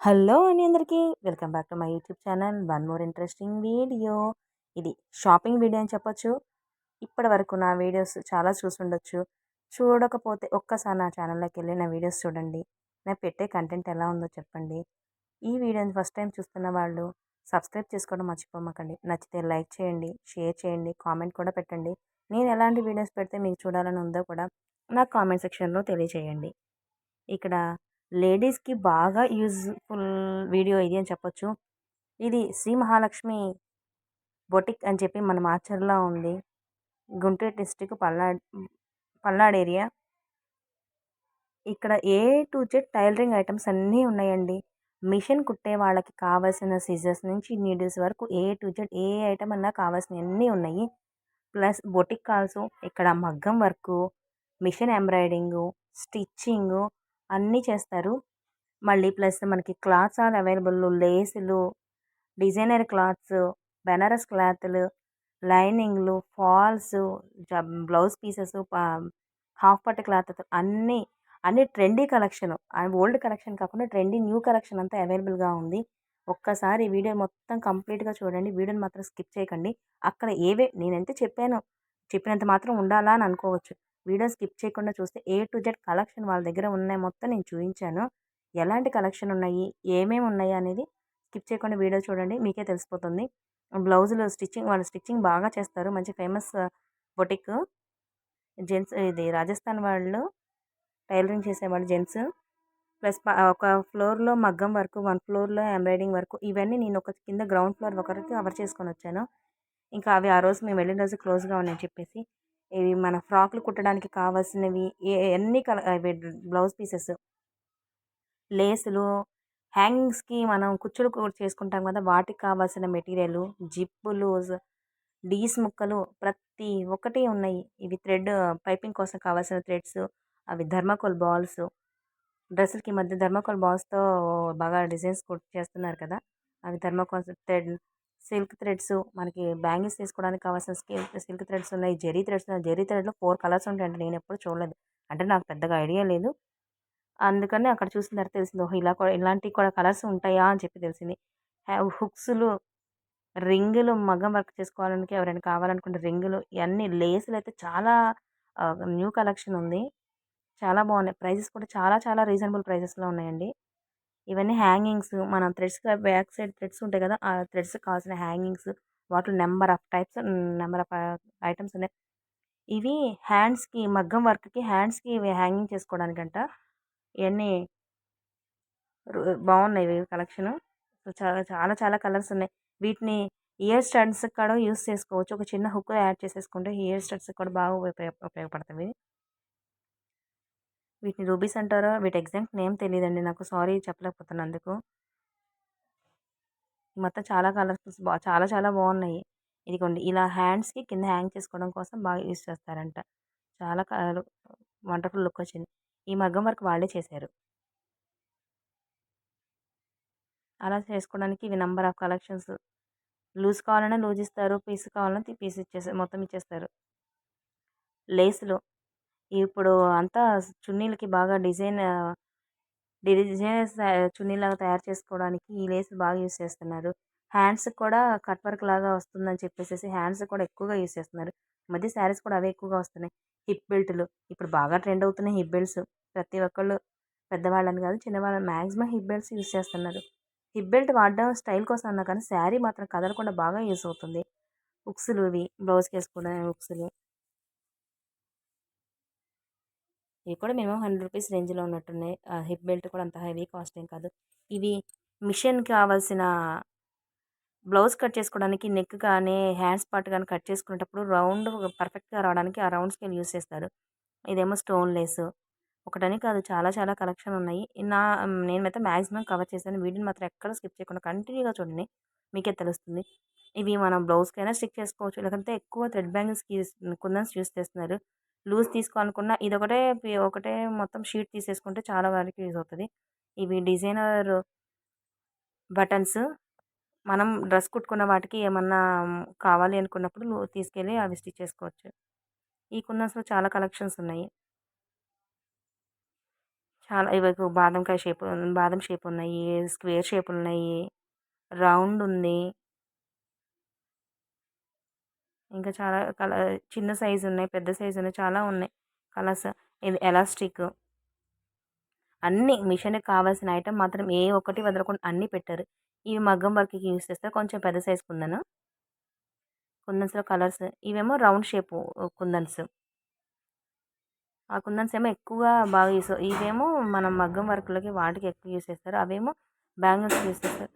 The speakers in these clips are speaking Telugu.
హలో అండి అందరికీ. Welcome back to my YouTube channel. One more interesting video. ఇది షాపింగ్ వీడియో అని చెప్పొచ్చు. ఇప్పటి వరకు నా వీడియోస్ చాలా చూసుండొచ్చు. చూడకపోతే ఒక్కసారి నా ఛానల్లోకి వెళ్ళి నా వీడియోస్ చూడండి. నేను పెట్టే కంటెంట్ ఎలా ఉందో చెప్పండి. ఈ వీడియోని ఫస్ట్ టైం చూస్తున్న వాళ్ళు సబ్స్క్రైబ్ చేసుకోవడం మర్చిపోమాకండి. నచ్చితే లైక్ చేయండి, షేర్ చేయండి, కామెంట్ కూడా పెట్టండి. నేను ఎలాంటి వీడియోస్ పెడితే మీకు చూడాలని ఉందో కూడా నాకు కామెంట్ సెక్షన్లో తెలియచేయండి. ఇక్కడ లేడీస్‌కి బాగా యూజ్‌ఫుల్ వీడియో ఇది అని చెప్పొచ్చు. ఇది శ్రీ మహాలక్ష్మి బొటిక్ అని చెప్పి మన మాచర్‌లో ఉంది. Guntur district Palnadu area. ఇక్కడ A to Z tailoring items అన్నీ ఉన్నాయండి. మిషన్ కుట్టే వాళ్ళకి కావాల్సిన సిజర్స్ నుంచి నీడిల్స్ వరకు A to Z A item అన్నా కావాల్సినయన్నీ ఉన్నాయి. ప్లస్ బొటిక్ ఆల్సో ఇక్కడ మగ్గం వర్కు, మిషన్ ఎంబ్రాయిడింగు, స్టిచ్చింగు అన్నీ చేస్తారు. మళ్ళీ ప్లస్ మనకి క్లాత్స్ ఆర్ అవైలబుల్. లేసులు, డిజైనర్ క్లాత్స్, బెనారస్ క్లాతులు, లైనింగ్లు, ఫాల్స్, బ్లౌజ్ పీసెస్, హాఫ్ పట్టు క్లాత్ అన్నీ అన్ని ట్రెండీ కలెక్షన్. ఓల్డ్ కలెక్షన్ కాకుండా ట్రెండీ న్యూ కలెక్షన్ అంతా అవైలబుల్గా ఉంది. ఒక్కసారి ఈ వీడియో మొత్తం కంప్లీట్గా చూడండి. వీడియోని మాత్రం స్కిప్ చేయకండి. అక్కడ నేనైతే చెప్పాను, చెప్పినంత మాత్రం ఉండాలా అని అనుకోవచ్చు. వీడియో స్కిప్ చేయకుండా చూస్తే ఏ టు జెడ్ కలెక్షన్ వాళ్ళ దగ్గర ఉన్నాయి మొత్తం నేను చూపించాను. ఎలాంటి కలెక్షన్ ఉన్నాయి, ఏమేమి ఉన్నాయి అనేది స్కిప్ చేయకుండా వీడియో చూడండి, మీకే తెలిసిపోతుంది. బ్లౌజులు స్టిచ్చింగ్, వాళ్ళు స్టిచ్చింగ్ బాగా చేస్తారు. మంచి ఫేమస్ బొటిక్. జెంట్స్ ఇది రాజస్థాన్ వాళ్ళు టైలరింగ్ చేసేవాళ్ళు జెంట్స్. ప్లస్ ఒక ఫ్లోర్లో మగ్గం వర్క్, వన్ ఫ్లోర్లో ఎంబ్రాయిడింగ్ వర్క్. ఇవన్నీ నేను ఒక కింద గ్రౌండ్ ఫ్లోర్ ఒకరికి కవర్ చేసుకొని వచ్చాను. ఇంకా అవి ఆ రోజు మేము వెళ్ళిన రోజు క్లోజ్గా ఉన్నాయని చెప్పేసి ఇవి మన ఫ్రాక్లు కుట్టడానికి కావాల్సినవి అన్ని బ్లౌజ్ పీసెస్, లేసులు, హ్యాంగింగ్స్కి మనం కుచ్చులు చేసుకుంటాం కదా, వాటికి కావాల్సిన మెటీరియల్, జిప్పులు, డీస్ ముక్కలు ప్రతి ఒక్కటి ఉన్నాయి. ఇవి థ్రెడ్ పైపింగ్ కోసం కావాల్సిన థ్రెడ్స్, అవి థర్మాకోల్ బాల్స్. డ్రెస్సులకి మధ్య థర్మాకోల్ బాల్స్తో బాగా డిజైన్స్ చేస్తున్నారు కదా, అవి థర్మాకోల్ థ్రెడ్. సిల్క్ థ్రెడ్స్, మనకి బ్యాంగిల్స్ తీసుకోవడానికి కావాల్సిన సిల్క్ థ్రెడ్స్ ఉన్నాయి. జెరీ థ్రెడ్స్ ఉన్నాయి. జెరీ థ్రెడ్లో 4 కలర్స్ ఉంటాయంటే నేను ఎప్పుడు చూడలేదు. అంటే నాకు పెద్దగా ఐడియా లేదు. అందుకని అక్కడ చూసిన తర్వాత తెలిసింది, ఓహో ఇలా కూడా ఇలాంటివి కూడా కలర్స్ ఉంటాయా అని చెప్పి తెలిసింది. హుక్స్లు, రింగులు, మగ్గం వర్క్ చేసుకోవడానికి ఎవరైనా కావాలనుకుంటే రింగులు, ఇవన్నీ లేసులు అయితే చాలా న్యూ కలెక్షన్ ఉంది. చాలా బాగున్నాయి. ప్రైజెస్ కూడా చాలా చాలా రీజనబుల్ ప్రైజెస్లో ఉన్నాయండి. ఇవన్నీ హ్యాంగింగ్స్, మనం థ్రెడ్స్ బ్యాక్ సైడ్ థ్రెడ్స్ ఉంటాయి కదా, ఆ థ్రెడ్స్ కావాల్సిన హ్యాంగింగ్స్. వాటిలో number of types, number of items ఉన్నాయి. ఇవి హ్యాండ్స్కి, మగ్గం వర్క్కి హ్యాండ్స్కి ఇవి హ్యాంగింగ్ చేసుకోవడానికంట. ఇవన్నీ బాగున్నాయి ఇవి కలెక్షన్. చాలా చాలా చాలా కలర్స్ ఉన్నాయి. వీటిని ఇయర్ స్టడ్స్ కూడా యూస్ చేసుకోవచ్చు. ఒక చిన్న హుక్ యాడ్ చేసేసుకుంటే ఇయర్ స్టడ్స్ కూడా బాగా ఉపయోగపడతాయి. వీటిని రూబీస్ అంటారో, వీటి ఎగ్జాక్ట్ నేమ్ తెలియదండి నాకు, సారీ చెప్పలేకపోతున్నందుకు. మొత్తం చాలా కలర్స్ చాలా చాలా బాగున్నాయి. ఇదిగోండి ఇలా హ్యాండ్స్కి కింద హ్యాంగ్ చేసుకోవడం కోసం బాగా యూస్ చేస్తారంట. చాలా కలర్ వండర్ఫుల్ లుక్ వచ్చింది. ఈ మగ్గం వర్క్ వాళ్ళే చేశారు. అలా చేసుకోవడానికి ఇవి నెంబర్ ఆఫ్ కలెక్షన్స్. లూజ్ కావాలన్నా లూజ్ ఇస్తారు, పీస్ కావాలన్నా పీస్ ఇచ్చేస్తారు, మొత్తం ఇచ్చేస్తారు. లేసులు ఇప్పుడు అంతా చున్నీలకి బాగా డిజైనర్స్ చున్నీలాగా తయారు చేసుకోవడానికి ఈ లేస్ బాగా యూస్ చేస్తున్నారు. హ్యాండ్స్కి కూడా కట్ వర్క్ లాగా వస్తుందని చెప్పేసి హ్యాండ్స్ కూడా ఎక్కువగా యూస్ చేస్తున్నారు. ఈ మధ్య శారీస్ కూడా అవే ఎక్కువగా వస్తున్నాయి. హిప్ బెల్ట్లు ఇప్పుడు బాగా ట్రెండ్ అవుతున్నాయి. హిప్ బెల్ట్స్ ప్రతి ఒక్కళ్ళు, పెద్దవాళ్ళని కాదు చిన్నవాళ్ళని మ్యాక్సిమం హిప్ బెల్ట్స్ యూస్ చేస్తున్నారు. హిప్ బెల్ట్ వాడడం స్టైల్ కోసం అన్నా కానీ శారీ మాత్రం కదలకుండా బాగా యూస్ అవుతుంది. ఉక్సులు, ఇవి బ్లౌజ్కి వేసుకోవడం ఉక్సులు. ఇవి కూడా మినిమం 100 రూపీస్ రేంజ్లో ఉన్నట్టున్నాయి. హిప్ బెల్ట్ కూడా అంత హెవీ కాస్ట్ ఏం కాదు. ఇవి మిషన్కి కావాల్సిన బ్లౌజ్ కట్ చేసుకోవడానికి నెక్ కానీ హ్యాండ్స్ పార్ట్ కానీ కట్ చేసుకునేటప్పుడు రౌండ్ పర్ఫెక్ట్గా రావడానికి ఆ రౌండ్ స్కేల్ యూస్ చేస్తారు. ఇదేమో స్టోన్ లేస్. ఒకటని కాదు, చాలా చాలా కలెక్షన్ ఉన్నాయి. నేనైతే మ్యాక్సిమం కవర్ చేశాను. వీడియోని మాత్రం ఎక్కడ స్కిప్ చేయకుండా కంటిన్యూగా చూడండి, మీకే తెలుస్తుంది. ఇవి మనం బ్లౌజ్కైనా స్టిక్ చేసుకోవచ్చు, లేకపోతే ఎక్కువ థ్రెడ్ బ్యాంగిల్స్కి కుందన్స్ యూస్ చేస్తున్నారు. లూజ్ తీసుకోవాలనుకున్న ఇదొకటే ఒకటే మొత్తం షీట్ తీసేసుకుంటే చాలా వరకు యూజ్ అవుతుంది. ఇవి డిజైనర్ బటన్స్, మనం డ్రెస్ కుట్టుకున్న వాటికి ఏమన్నా కావాలి అనుకున్నప్పుడు తీసుకెళ్ళి అవి స్టిచ్ చేసుకోవచ్చు. ఈ కుందన్స్లో చాలా కలెక్షన్స్ ఉన్నాయి. చాలా ఇవి బాదంకాయ షేప్, బాదం షేప్ ఉన్నాయి, స్క్వేర్ షేప్ ఉన్నాయి, రౌండ్ ఉంది. ఇంకా చాలా చిన్న సైజు ఉన్నాయి, పెద్ద సైజు ఉన్నాయి, చాలా ఉన్నాయి కలర్స్. ఇది ఎలాస్టిక్. అన్నీ మిషన్‌కి కావాల్సిన ఐటెమ్ మాత్రం ఏ ఒక్కటి వదలకుండా అన్నీ పెట్టారు. ఇవి మగ్గం వర్క్‌కి యూజ్ చేస్తారు. కొంచెం పెద్ద సైజ్ కుందను. కుందన్స్‌లో కలర్స్. ఇవేమో రౌండ్ షేపు కుందన్స్. ఆ కుందన్స్ ఏమో ఎక్కువగా బాగా ఇవేమో మనం మగ్గం వర్క్‌లకి వాటికి ఎక్కువ యూజ్ చేస్తారు. అవేమో బ్యాంగిల్స్‌కి యూజ్ చేస్తారు.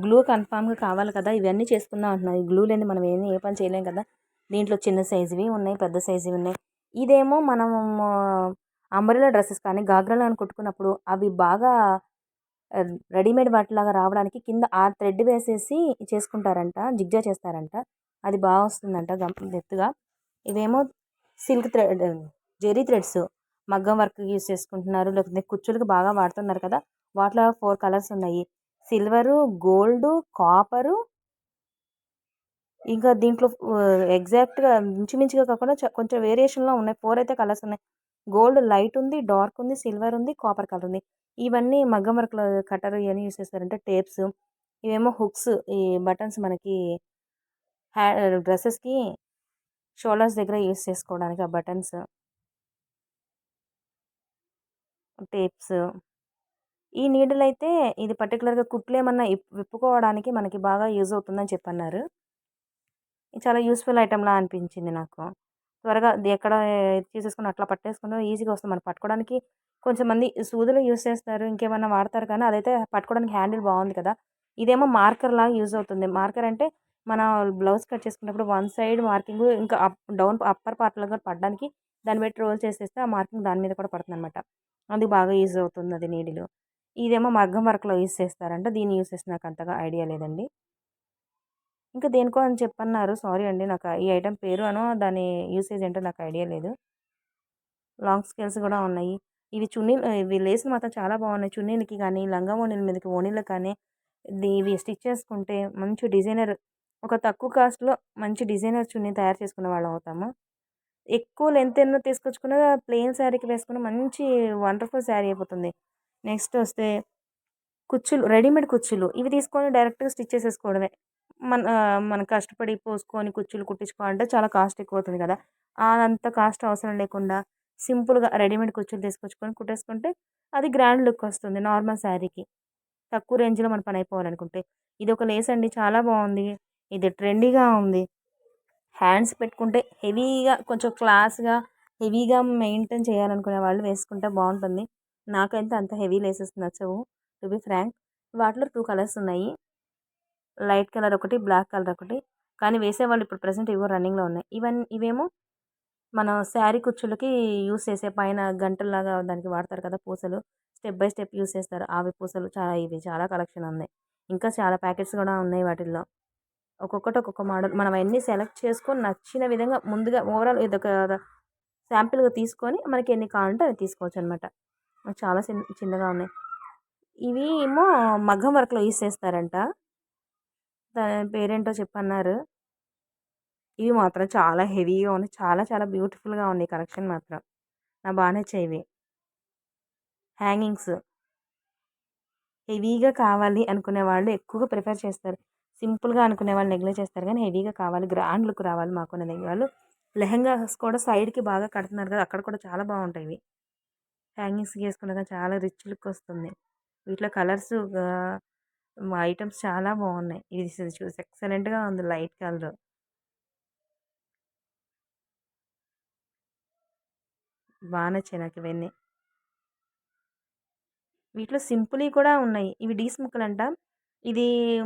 గ్లూ కన్ఫామ్‌గా కావాలి కదా! ఇవన్నీ చేసుకుందాం అంటున్నారు. ఈ గ్లూ లేనిదే మనం ఏ పని చేయలేం కదా! దీంట్లో చిన్న సైజువి ఉన్నాయి, పెద్ద సైజువి ఉన్నాయి. ఇదేమో మనము అంబ్రెల్లా డ్రెసెస్ కానీ, గాగ్రాలు గాని కుట్టుకున్నప్పుడు అవి బాగా రెడీమేడ్ వాటిలాగా రావడానికి కింద ఆ థ్రెడ్ వేసేసి చేసుకుంటారంట. జిగ్జా చేస్తారంట. అది బాగా వస్తుందంట ఎత్తుగా. ఇవేమో సిల్క్ థ్రెడ్, జెరీ థ్రెడ్స్ మగ్గం వర్క్ యూజ్ చేసుకుంటున్నారు. లేకపోతే కుచ్చులకి బాగా వాడుతున్నారు కదా! వాటిలో 4 కలర్స్ ఉన్నాయి. సిల్వరు, గోల్డు, కాపరు, ఇంకా దీంట్లో ఎగ్జాక్ట్‌గా ఇంచుమించుగా కాకుండా కొంచెం వేరియేషన్‌లో ఉన్నాయి. 4 అయితే కలర్స్ ఉన్నాయి. గోల్డ్ లైట్ ఉంది, డార్క్ ఉంది, సిల్వర్ ఉంది, కాపర్ కలర్ ఉంది. ఇవన్నీ మగ్గం వర్క్‌లో కట్టర్ ఇయన్నీ యూజ్ చేస్తారంటే టేప్స్. ఇవేమో హుక్స్, ఈ బటన్స్ మనకి హ్యా డ్రెసెస్‌కి షోల్డర్స్ దగ్గర యూజ్ చేసుకోవడానికి ఆ బటన్స్, టేప్స్. ఈ నీడిలయితే ఇది పర్టిక్యులర్‌గా కుట్లేమన్నా విప్పుకోవడానికి మనకి బాగా యూజ్ అవుతుందని చెప్పన్నారు. చాలా యూస్‌ఫుల్ ఐటెమ్‌లా అనిపించింది నాకు. త్వరగా అది ఎక్కడ తీసేసుకొని అట్లా పట్టేసుకుంటే ఈజీగా వస్తుంది. మనం పట్టుకోవడానికి కొంచెం మంది సూదులు యూజ్ చేస్తారు. ఇంకేమన్నా వాడతారు కానీ అదైతే పట్టుకోవడానికి హ్యాండిల్ బాగుంది కదా! ఇదేమో మార్కర్‌లాగా యూజ్ అవుతుంది. మార్కర్ అంటే మన బ్లౌజ్ కట్ చేసుకున్నప్పుడు వన్ సైడ్ మార్కింగు ఇంకా డౌన్ అప్పర్ పార్ట్‌లో కూడా పడడానికి దాన్ని బట్టి రోల్ చేసేస్తే ఆ మార్కింగ్ దాని మీద కూడా పడుతుందనమాట. అందుకు బాగా యూజ్ అవుతుంది అది నీడిలు. ఇదేమో మగ్గం వర్క్‌లో యూజ్ చేస్తారంట. దీన్ని యూజ్ చేసి నాకు అంతగా ఐడియా లేదండి. ఇంకా దేనికో అని చెప్పన్నారు. సారీ అండి. నాకు ఈ ఐటెమ్ పేరు దాని యూసేజ్ ఏంటో నాకు ఐడియా లేదు. లాంగ్ స్కేల్స్ గూడా ఉన్నాయి. ఇవి లేసులు మాత్రం చాలా బాగున్నాయి. చున్నీలకి గానీ, లంగా ఓణీల మీదకి ఓణీలకు కానీ ఇవి స్టిచ్ చేసుకుంటే మంచి డిజైనర్, ఒక తక్కువ కాస్ట్‌లో మంచి డిజైనర్ చున్నీ తయారు చేసుకునే వాళ్ళం అవుతాము. ఎక్కువ లెంత్ ఎన్నో తీసుకొచ్చుకున్న ప్లెయిన్ శారీకి వేసుకున్న మంచి వండర్‌ఫుల్ శారీ అయిపోతుంది. నెక్స్ట్ వస్తే కుచ్చులు, రెడీమేడ్ కుచ్చులు. ఇవి తీసుకొని డైరెక్ట్‌గా స్టిచ్ చేసేసుకోవడమే. మనం కష్టపడి పోసుకొని కుచ్చులు కుట్టించుకోవాలంటే చాలా కాస్ట్ ఎక్కువవుతుంది కదా! అంత కాస్ట్ అవసరం లేకుండా సింపుల్‌గా రెడీమేడ్ కుచ్చులు తీసుకొచ్చుకొని కుట్టేసుకుంటే అది గ్రాండ్ లుక్ వస్తుంది నార్మల్ శారీకి. తక్కువ రేంజ్‌లో మన పని అయిపోవాలనుకుంటే. ఇదొక లేస్ అండి, చాలా బావుంది. ఇది ట్రెండీగా ఉంది. హ్యాండ్స్ పెట్టుకుంటే హెవీగా కొంచెం క్లాస్‌గా, హెవీగా మెయింటైన్ చేయాలనుకునే వాళ్ళు వేసుకుంటే బావుంటుంది. నాకైతే అంత హెవీ లేసెస్ నచ్చవు టు బీ ఫ్రాంక్. వాటిలో 2 కలర్స్ ఉన్నాయి. లైట్ కలర్ ఒకటి, బ్లాక్ కలర్ ఒకటి. కానీ వేసేవాళ్ళు ఇప్పుడు ప్రెజెంట్ ఇవో రన్నింగ్‌లో ఉన్నాయి. ఇవేమో మనం శారీ కుచ్చులకి యూజ్ చేసే పైన గంటల్లాగా దానికి వాడతారు కదా పూసలు. స్టెప్ బై స్టెప్ యూజ్ చేస్తారు. అవి పూసలు ఇవి చాలా కలెక్షన్ ఉంది. ఇంకా చాలా ప్యాకెట్స్ కూడా ఉన్నాయి వాటిల్లో. ఒక్కొక్కటి ఒక్కొక్క మోడల్. మనం అయన్నీ సెలెక్ట్ చేసుకొని నచ్చిన విధంగా ముందుగా ఓవరాల్ ఇదొక శాంపిల్‌గా తీసుకొని మనకి ఎన్ని కావాలంటే అవి తీసుకోవచ్చనమాట. చాలా చిన్నగా ఉన్నాయి. ఇవి ఏమో మగ్గం వర్క్‌లో యూజ్ చేస్తారంట. దాని పేరేంటో చెప్పన్నారు. ఇవి మాత్రం చాలా హెవీగా ఉన్నాయి. చాలా చాలా బ్యూటిఫుల్‌గా ఉన్నాయి కలెక్షన్ మాత్రం. నాకు బా నచ్చాయి ఇవి. హ్యాంగింగ్స్ హెవీగా కావాలి అనుకునే వాళ్ళు ఎక్కువగా ప్రిఫర్ చేస్తారు. సింపుల్‌గా అనుకునే వాళ్ళు నెగ్లెక్ట్ చేస్తారు కానీ హెవీగా కావాలి, గ్రాండ్ లుక్ రావాలి మాకు అనే వాళ్ళు లెహెంగాస్ కూడా సైడ్‌కి బాగా కడుతున్నారు కదా! అక్కడ కూడా చాలా బావుంటాయి ఇవి. హ్యాంగింగ్స్‌కి ఏసుకున్నాక చాలా రిచ్ లుక్ వస్తుంది. వీటిలో కలర్స్ ఐటెమ్స్ చాలా బావున్నాయి. ఇది చూసి ఎక్సలెంట్‌గా ఉంది లైట్ కలర్. బా నచ్చాయి నాకివన్నీ. వీటిలో సింపుల్‌వి కూడా ఉన్నాయి. ఇవి డీస్ ముక్కలంట. ఇది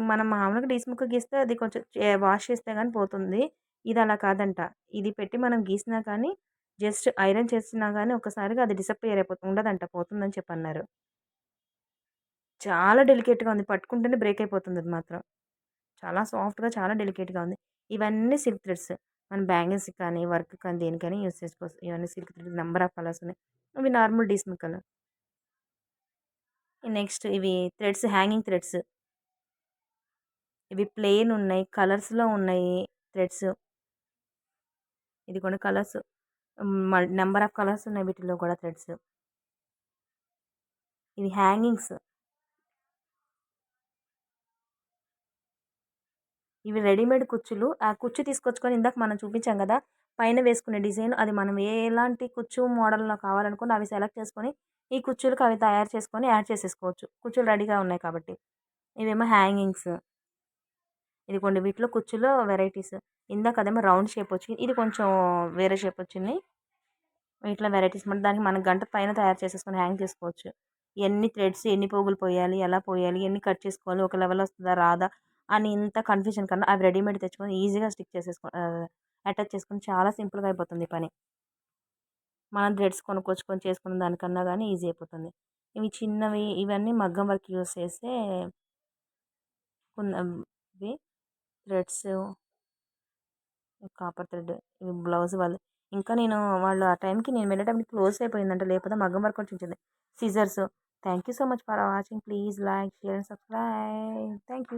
మనం మామూలుగా డీస్ ముక్క గీస్తే అది కొంచెం వాష్ చేస్తే గాని పోతుంది. ఇది అలా కాదంట. ఇది పెట్టి మనం గీసినా కానీ జస్ట్ ఐరన్ చేసినా గానీ ఒక్కసారిగా అది డిసపియర్ ఉండదంట, పోతుందని చెప్పన్నారు. చాలా డెలికేట్‌గా ఉంది. పట్టుకుంటేనే బ్రేక్ అయిపోతుంది అది మాత్రం. చాలా సాఫ్ట్‌గా, చాలా డెలికేట్‌గా ఉంది. ఇవన్నీ సిల్క్ థ్రెడ్స్. మన బ్యాంగిల్స్‌కి కానీ, వర్క్ కానీ దేనికైనా యూజ్ చేసుకోవచ్చు. ఇవన్నీ silk thread number of colours ఉన్నాయి. ఇవి నార్మల్ డీస్ ముక్కలు. నెక్స్ట్ ఇవి థ్రెడ్స్, హ్యాంగింగ్ థ్రెడ్స్. ఇవి ప్లెయిన్ ఉన్నాయి. కలర్స్‌లో ఉన్నాయి థ్రెడ్స్. ఇది కూడా కలర్స్. నెంబర్ ఆఫ్ కలర్స్ ఉన్నాయి వీటిలో కూడా థ్రెడ్స్. ఇవి హ్యాంగింగ్స్. ఇవి రెడీమేడ్ కుచ్చులు. ఆ కుచ్చు తీసుకొచ్చుకొని ఇందాక మనం చూపించాం కదా! పైన వేసుకునే డిజైన్ అది మనం ఎలాంటి కుచ్చు మోడల్‌లో కావాలనుకున్న అవి సెలెక్ట్ చేసుకొని, ఈ కుచ్చులకి అవి తయారు చేసుకొని యాడ్ చేసేసుకోవచ్చు. కుచ్చులు రెడీగా ఉన్నాయి కాబట్టి. ఇవేమో హ్యాంగింగ్స్. ఇదిగోండి వీటిలో కుచ్చులో వెరైటీస్. ఇందాకదేమో రౌండ్ షేప్ వచ్చింది. ఇది కొంచెం వేరే షేప్ వచ్చింది. వీటిలో వెరైటీస్ దానికి మనం గంట పైన తయారు చేసేసుకొని హ్యాంగ్ చేసుకోవచ్చు. ఎన్ని థ్రెడ్స్, ఎన్ని పోగులు పోయాలి, ఎలా పోయాలి, ఎన్ని కట్ చేసుకోవాలి, ఒక లెవెల్ వస్తదా, రాదా అని ఇంత కన్‌ఫ్యూజన్ కన్నా అవి రెడీమేడ్ తెచ్చుకొని ఈజీగా అటాచ్ చేసుకొని చాలా సింపుల్‌గా అయిపోతుంది ఈ పని. మనం థ్రెడ్స్ కొనుక్కొచ్చుకొని చేసుకున్న దానికన్నా గానీ ఈజీ అయిపోతుంది. ఇవి చిన్నవి ఇవన్నీ మగ్గం వర్క్ యూజ్ చేసే ఇవి థ్రెడ్స్, కాపర్ థ్రెడ్, ఇవి బ్లౌజ్ వాళ్ళు ఇంకా వాళ్ళు ఆ టైంకి నేను వెళ్ళే టైంకి క్లోజ్ అయిపోయిందంట. లేకపోతే మగ్గం వర్క్ వచ్చి ఉంచేది. Scissors. Thank you so much for watching. Please like, share, subscribe. Thank you.